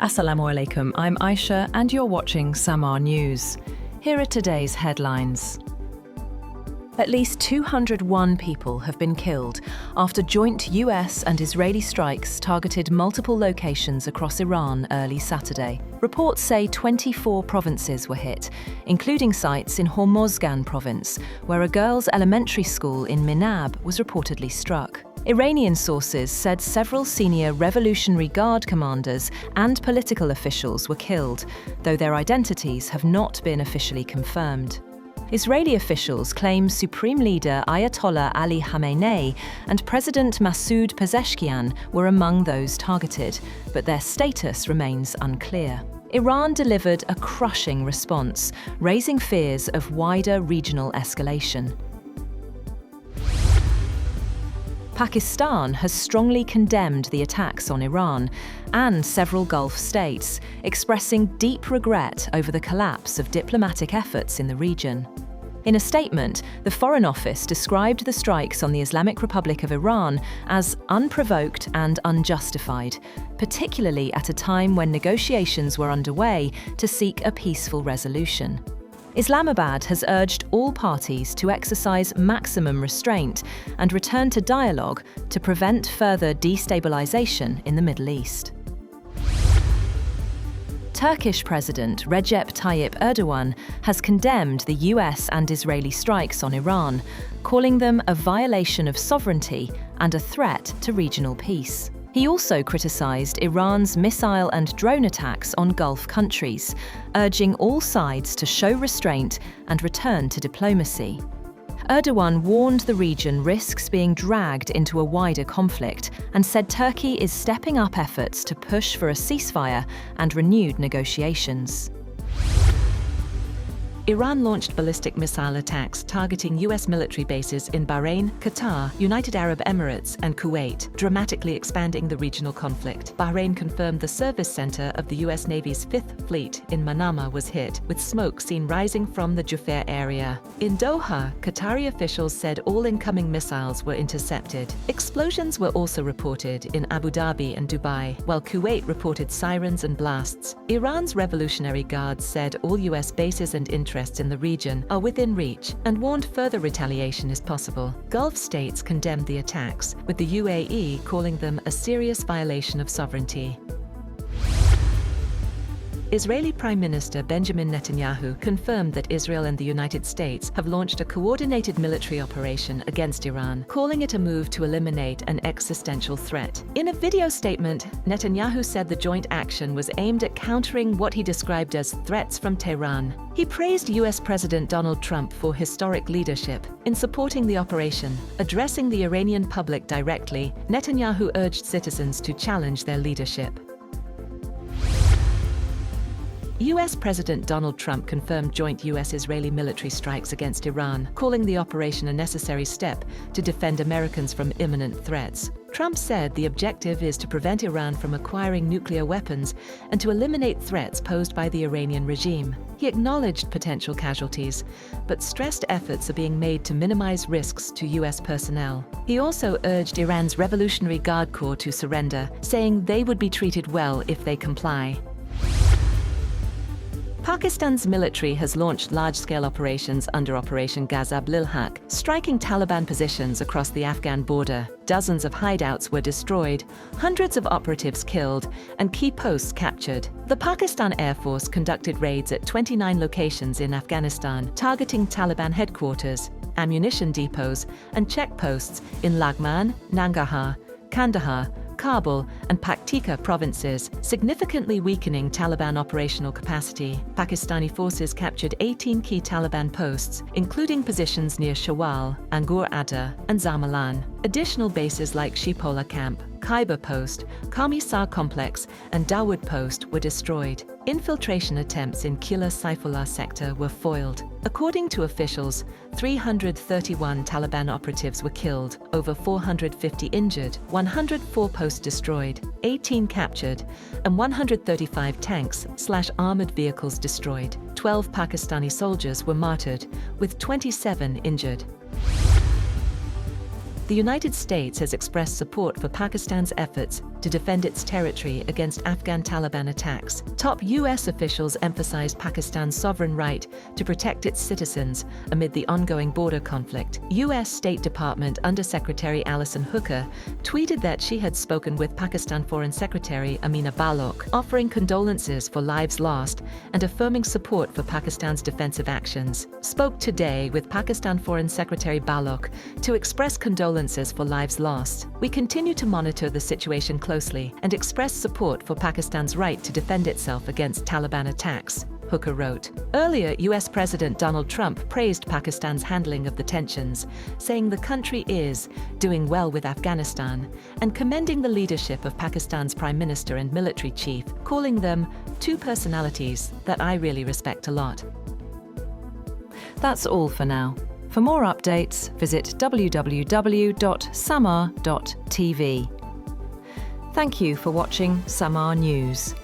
Assalamu alaikum, I'm Aisha and you're watching Samaa News. Here are today's headlines. At least 201 people have been killed after joint US and Israeli strikes targeted multiple locations across Iran early Saturday. Reports say 24 provinces were hit, including sites in Hormozgan province, where a girls' elementary school in Minab was reportedly struck. Iranian sources said several senior Revolutionary Guard commanders and political officials were killed, though their identities have not been officially confirmed. Israeli officials claim Supreme Leader Ayatollah Ali Khamenei and President Masoud Pezeshkian were among those targeted, but their status remains unclear. Iran delivered a crushing response, raising fears of wider regional escalation. Pakistan has strongly condemned the attacks on Iran and several Gulf states, expressing deep regret over the collapse of diplomatic efforts in the region. In a statement, the Foreign Office described the strikes on the Islamic Republic of Iran as unprovoked and unjustified, particularly at a time when negotiations were underway to seek a peaceful resolution. Islamabad has urged all parties to exercise maximum restraint and return to dialogue to prevent further destabilization in the Middle East. Turkish President Recep Tayyip Erdogan has condemned the US and Israeli strikes on Iran, calling them a violation of sovereignty and a threat to regional peace. He also criticized Iran's missile and drone attacks on Gulf countries, urging all sides to show restraint and return to diplomacy. Erdogan warned the region risks being dragged into a wider conflict and said Turkey is stepping up efforts to push for a ceasefire and renewed negotiations. Iran launched ballistic missile attacks targeting US military bases in Bahrain, Qatar, United Arab Emirates, and Kuwait, dramatically expanding the regional conflict. Bahrain confirmed the service center of the US Navy's 5th Fleet in Manama was hit, with smoke seen rising from the Jufair area. In Doha, Qatari officials said all incoming missiles were intercepted. Explosions were also reported in Abu Dhabi and Dubai, while Kuwait reported sirens and blasts. Iran's Revolutionary Guard said all US bases and interests in the region are within reach and warned further retaliation is possible. Gulf states condemned the attacks, with the UAE calling them a serious violation of sovereignty. Israeli Prime Minister Benjamin Netanyahu confirmed that Israel and the United States have launched a coordinated military operation against Iran, calling it a move to eliminate an existential threat. In a video statement, Netanyahu said the joint action was aimed at countering what he described as threats from Tehran. He praised US President Donald Trump for historic leadership in supporting the operation. Addressing the Iranian public directly, Netanyahu urged citizens to challenge their leadership. US President Donald Trump confirmed joint US-Israeli military strikes against Iran, calling the operation a necessary step to defend Americans from imminent threats. Trump said the objective is to prevent Iran from acquiring nuclear weapons and to eliminate threats posed by the Iranian regime. He acknowledged potential casualties, but stressed efforts are being made to minimize risks to US personnel. He also urged Iran's Revolutionary Guard Corps to surrender, saying they would be treated well if they comply. Pakistan's military has launched large-scale operations under Operation Ghazab lil-Haq, striking Taliban positions across the Afghan border. Dozens of hideouts were destroyed, hundreds of operatives killed, and key posts captured. The Pakistan Air Force conducted raids at 29 locations in Afghanistan, targeting Taliban headquarters, ammunition depots, and checkposts in Laghman, Nangarhar, Kandahar, Kabul, and Paktika provinces, significantly weakening Taliban operational capacity. Pakistani forces captured 18 key Taliban posts, including positions near Shawal, Angor Adda, and Zamalan. Additional bases like Shipola Camp, Khyber Post, Kamisar Complex, and Dawood Post were destroyed. Infiltration attempts in Qilla Saifullah sector were foiled. According to officials, 331 Taliban operatives were killed, over 450 injured, 104 posts destroyed, 18 captured, and 135 tanks/armored vehicles destroyed. 12 Pakistani soldiers were martyred, with 27 injured. The United States has expressed support for Pakistan's efforts to defend its territory against Afghan Taliban attacks. Top U.S. officials emphasized Pakistan's sovereign right to protect its citizens amid the ongoing border conflict. U.S. State Department Undersecretary Alison Hooker tweeted that she had spoken with Pakistan Foreign Secretary Amina Balok, offering condolences for lives lost and affirming support for Pakistan's defensive actions. Spoke today with Pakistan Foreign Secretary Balok to express condolences for lives lost. We continue to monitor the situation closely and express support for Pakistan's right to defend itself against Taliban attacks, Hooker wrote. Earlier, U.S. President Donald Trump praised Pakistan's handling of the tensions, saying the country is doing well with Afghanistan, and commending the leadership of Pakistan's Prime Minister and military chief, calling them two personalities that I really respect a lot. That's all for now. For more updates, visit www.samaa.tv. Thank you for watching Samaa News.